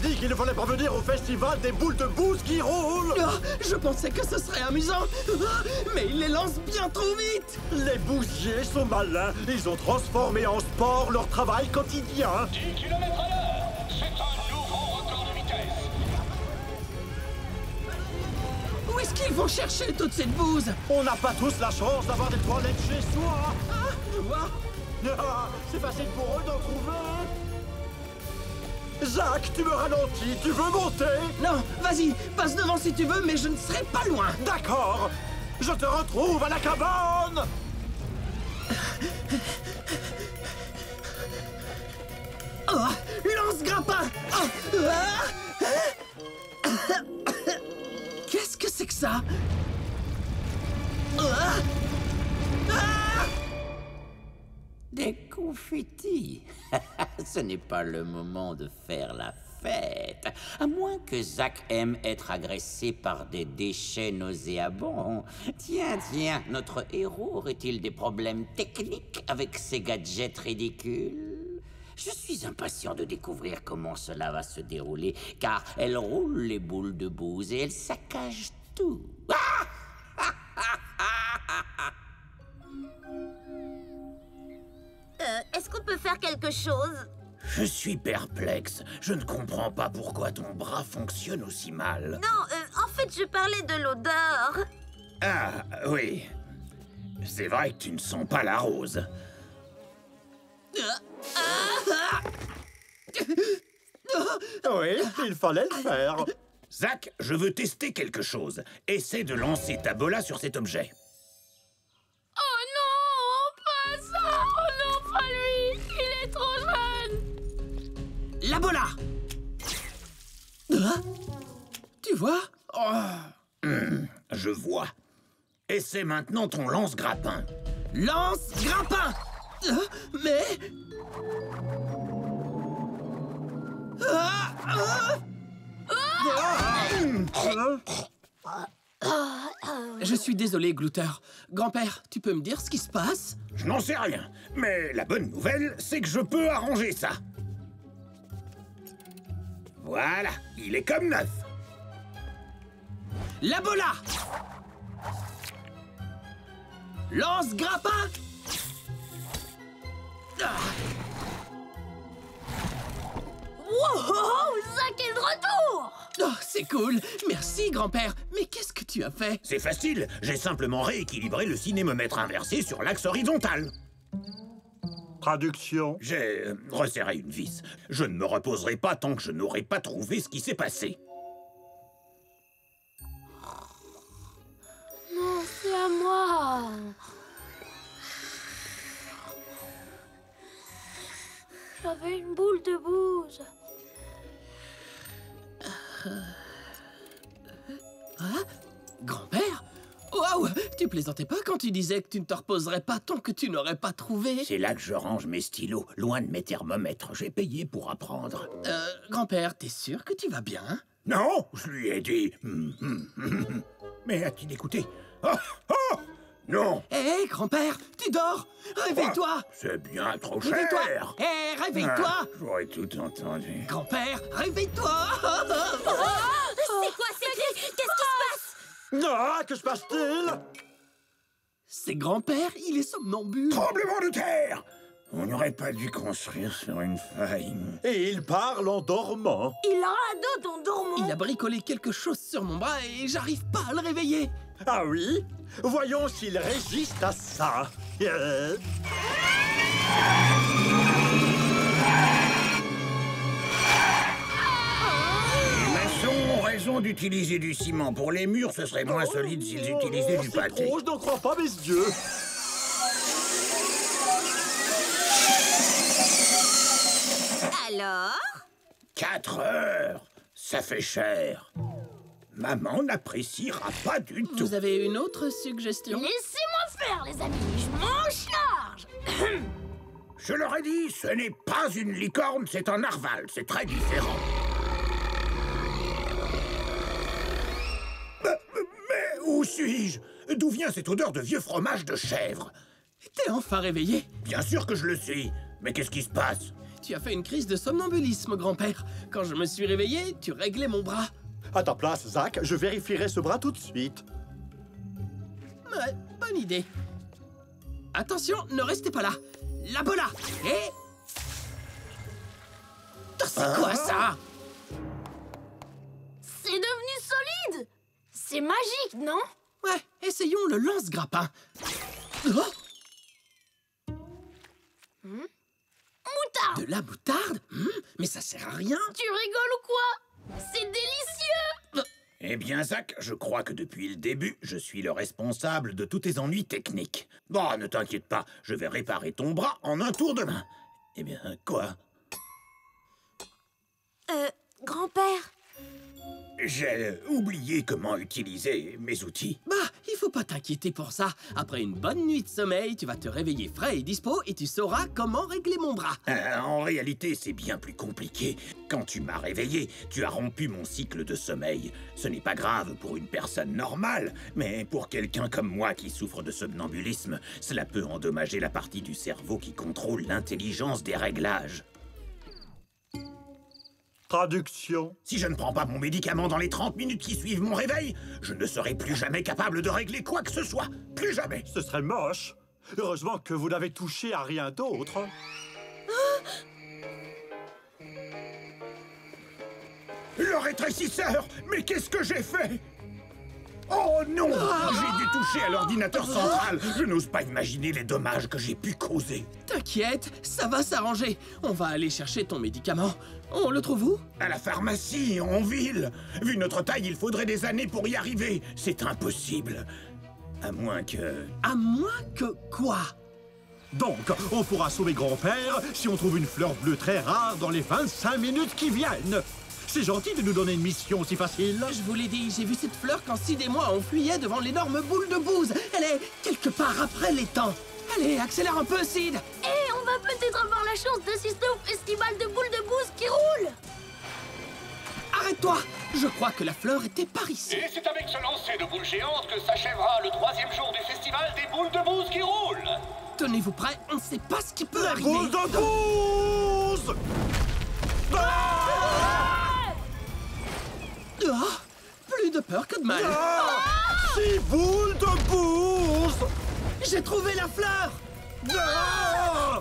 dit qu'il ne fallait pas venir au festival des boules de bouse qui roulent. Je pensais que ce serait amusant, mais il les lance bien trop vite. Les bousiers sont malins. Ils ont transformé en sport leur travail quotidien. 10 km/h. C'est un nouveau record de vitesse. Où est-ce qu'ils vont chercher toute cette bouse? On n'a pas tous la chance d'avoir des toilettes chez soi. Tu vois? C'est facile pour eux d'en trouver. Jacques, tu me ralentis, tu veux monter? Non, vas-y, passe devant si tu veux, mais je ne serai pas loin. D'accord. Je te retrouve à la cabane. Oh, lance-grappin. Oh, Qu'est-ce que c'est que ça? Des confettis. Ce n'est pas le moment de faire la fête. À moins que Zach aime être agressé par des déchets nauséabonds. Tiens, notre héros aurait-il des problèmes techniques avec ces gadgets ridicules? Je suis impatient de découvrir comment cela va se dérouler, car elle roule les boules de bouse et elle saccage tout. Est-ce qu'on peut faire quelque chose? Je suis perplexe. Je ne comprends pas pourquoi ton bras fonctionne aussi mal. Non, en fait, je parlais de l'odeur. Ah, oui. C'est vrai que tu ne sens pas la rose. Oui, il fallait le faire. Zach, je veux tester quelque chose. Essaie de lancer ta bola sur cet objet. Oh non, pas ça! Oh non, pas lui! Il est trop jeune! La bola. Tu vois? Je vois. Essaie maintenant ton lance-grappin. Lance-grappin. Mais... Je suis désolé, Glouter. Grand-père, tu peux me dire ce qui se passe? Je n'en sais rien. Mais la bonne nouvelle, c'est que je peux arranger ça. Voilà, il est comme neuf. La bola. Lance-grappin. Wow, Zach est de retour! Oh, c'est cool. Merci, grand-père. Mais qu'est-ce que tu as fait? C'est facile, j'ai simplement rééquilibré le cinémomètre inversé sur l'axe horizontal. Traduction. J'ai resserré une vis. Je ne me reposerai pas tant que je n'aurai pas trouvé ce qui s'est passé. Non, c'est à moi! J'avais une boule de bouse. Hein? Grand-père? Waouh! Tu plaisantais pas quand tu disais que tu ne te reposerais pas tant que tu n'aurais pas trouvé? C'est là que je range mes stylos, loin de mes thermomètres. J'ai payé pour apprendre. Grand-père, t'es sûr que tu vas bien? Non, je lui ai dit. Mais a-t-il écouté? Oh, oh, non. Hé, grand-père, tu dors? Réveille-toi! C'est bien trop Réveille-toi! cher. Hé, réveille-toi! J'aurais tout entendu. Grand-père, réveille-toi! C'est quoi ces cris? Qu'est-ce qui se passe? Ah, que se passe-t-il? C'est grand-père, il est somnambule. Tremblement de terre! On n'aurait pas dû construire sur une faille. Et il parle en dormant. Il radote en dormant. Il a bricolé quelque chose sur mon bras et j'arrive pas à le réveiller. Ah oui? Voyons s'il résiste à ça. Les maçons ont raison d'utiliser du ciment. Pour les murs, ce serait moins solide s'ils utilisaient du pâté. Trop, je n'en crois pas mes yeux. Alors? 4 heures, ça fait cher. Maman n'appréciera pas du tout. Vous avez une autre suggestion? Laissez-moi faire, les amis, je m'en charge! Je leur ai dit, ce n'est pas une licorne, c'est un narval, c'est très différent. Mais où suis-je? D'où vient cette odeur de vieux fromage de chèvre? T'es enfin réveillé? Bien sûr que je le suis, mais qu'est-ce qui se passe? Tu as fait une crise de somnambulisme, grand-père. Quand je me suis réveillé, tu réglais mon bras. À ta place, Zach, je vérifierai ce bras tout de suite. Ouais, bonne idée. Attention, ne restez pas là. La bola. Et... Oh, c'est quoi ça? C'est devenu solide! C'est magique, non? Ouais, essayons le lance-grappin. Oh, Moutarde! de la moutarde? Mais ça sert à rien. Tu rigoles ou quoi? C'est délicieux! Eh bien, Zach, je crois que depuis le début, je suis le responsable de tous tes ennuis techniques. Bon, ne t'inquiète pas, je vais réparer ton bras en un tour de main. Eh bien, quoi? Grand-père, J'ai oublié comment utiliser mes outils. Bah, il faut pas t'inquiéter pour ça. Après une bonne nuit de sommeil, tu vas te réveiller frais et dispo et tu sauras comment régler mon bras. En réalité, c'est bien plus compliqué. Quand tu m'as réveillé, tu as rompu mon cycle de sommeil. Ce n'est pas grave pour une personne normale, mais pour quelqu'un comme moi qui souffre de somnambulisme, cela peut endommager la partie du cerveau qui contrôle l'intelligence des réglages. Traduction. Si je ne prends pas mon médicament dans les 30 minutes qui suivent mon réveil, je ne serai plus jamais capable de régler quoi que ce soit. Plus jamais. Ce serait moche. Heureusement que vous n'avez touché à rien d'autre. Le rétrécisseur! Mais qu'est-ce que j'ai fait? Oh non! J'ai dû toucher à l'ordinateur central. Je n'ose pas imaginer les dommages que j'ai pu causer. T'inquiète, ça va s'arranger. On va aller chercher ton médicament. On le trouve où? À la pharmacie, en ville. Vu notre taille, il faudrait des années pour y arriver. C'est impossible. À moins que... À moins que quoi? Donc, on pourra sauver grand-père si on trouve une fleur bleue très rare dans les 25 minutes qui viennent. C'est gentil de nous donner une mission si facile. Je vous l'ai dit, j'ai vu cette fleur quand Sid et moi on fuyait devant l'énorme boule de bouse. Elle est quelque part après l'étang. Allez, accélère un peu, Sid. Et on va peut-être avoir la chance d'assister au festival de boules de bouse qui roule! Arrête-toi. Je crois que la fleur était par ici. Et c'est avec ce lancer de boules géantes que s'achèvera le 3e jour du festival des boules de bouse qui roulent. Tenez-vous prêts, on ne sait pas ce qui peut La arriver. boule de bouse! Ah, plus de peur que de mal. Ah! 6 boules de bouse! J'ai trouvé la fleur. Ah!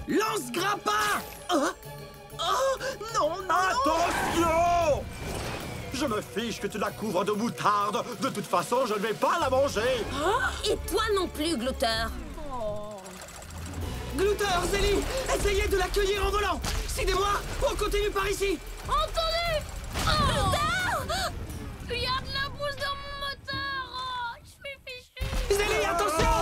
Lance-grappin. Oh, non, non. Attention! Je me fiche que tu la couvres de moutarde. De toute façon, je ne vais pas la manger. et toi non plus, Glouteur. Glouter, Zélie, essayez de l'accueillir en volant. Sid et moi, on continue par ici. Entendu! Oh! Il y a de la bouse dans mon moteur! Oh, je suis fichu! Zélie, attention.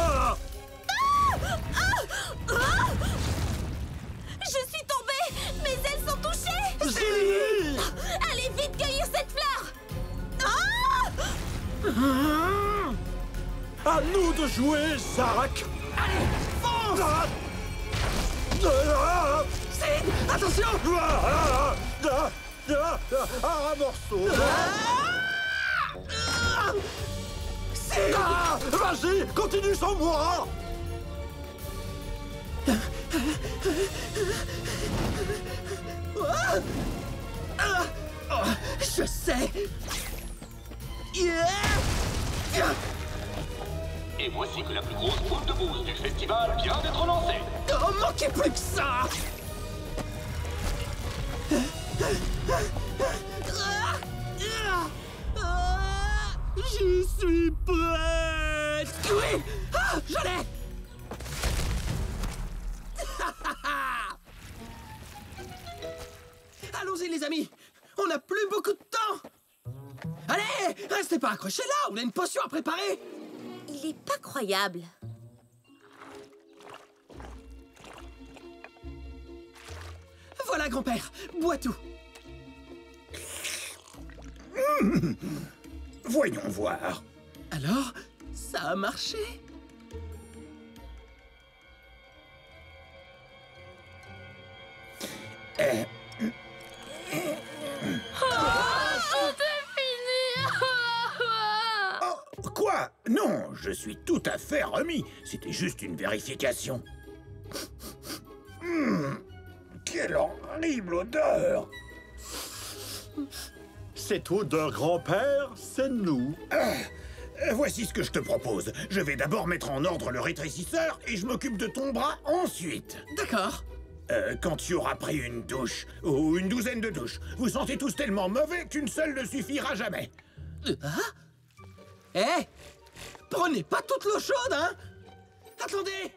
Je suis tombée. Mes ailes sont touchées. Zélie! Allez vite cueillir cette fleur. À nous de jouer, Zach! Allez, fonce. Sid, attention. Un morceau! Sid. Vas-y, continue sans moi! Je sais. Et voici que la plus grosse boule de bouse du festival vient d'être lancée. Oh, manquez plus que ça. J'y suis prête. Oui. Ah, je l'ai. Allons-y, les amis. On n'a plus beaucoup de temps. Allez, restez pas accrochés là. On a une potion à préparer. Il est pas croyable. Voilà, grand-père. Bois tout. Voyons voir. Alors, ça a marché? Tout est fini! Oh, quoi? Non, je suis tout à fait remis. C'était juste une vérification. quelle horrible odeur! Cette odeur, grand-père, c'est nous. Voici ce que je te propose. Je vais d'abord mettre en ordre le rétrécisseur et je m'occupe de ton bras ensuite. D'accord. Quand tu auras pris une douche, ou une douzaine de douches, vous sentez tous tellement mauvais qu'une seule ne suffira jamais. Prenez pas toute l'eau chaude, hein? Attendez!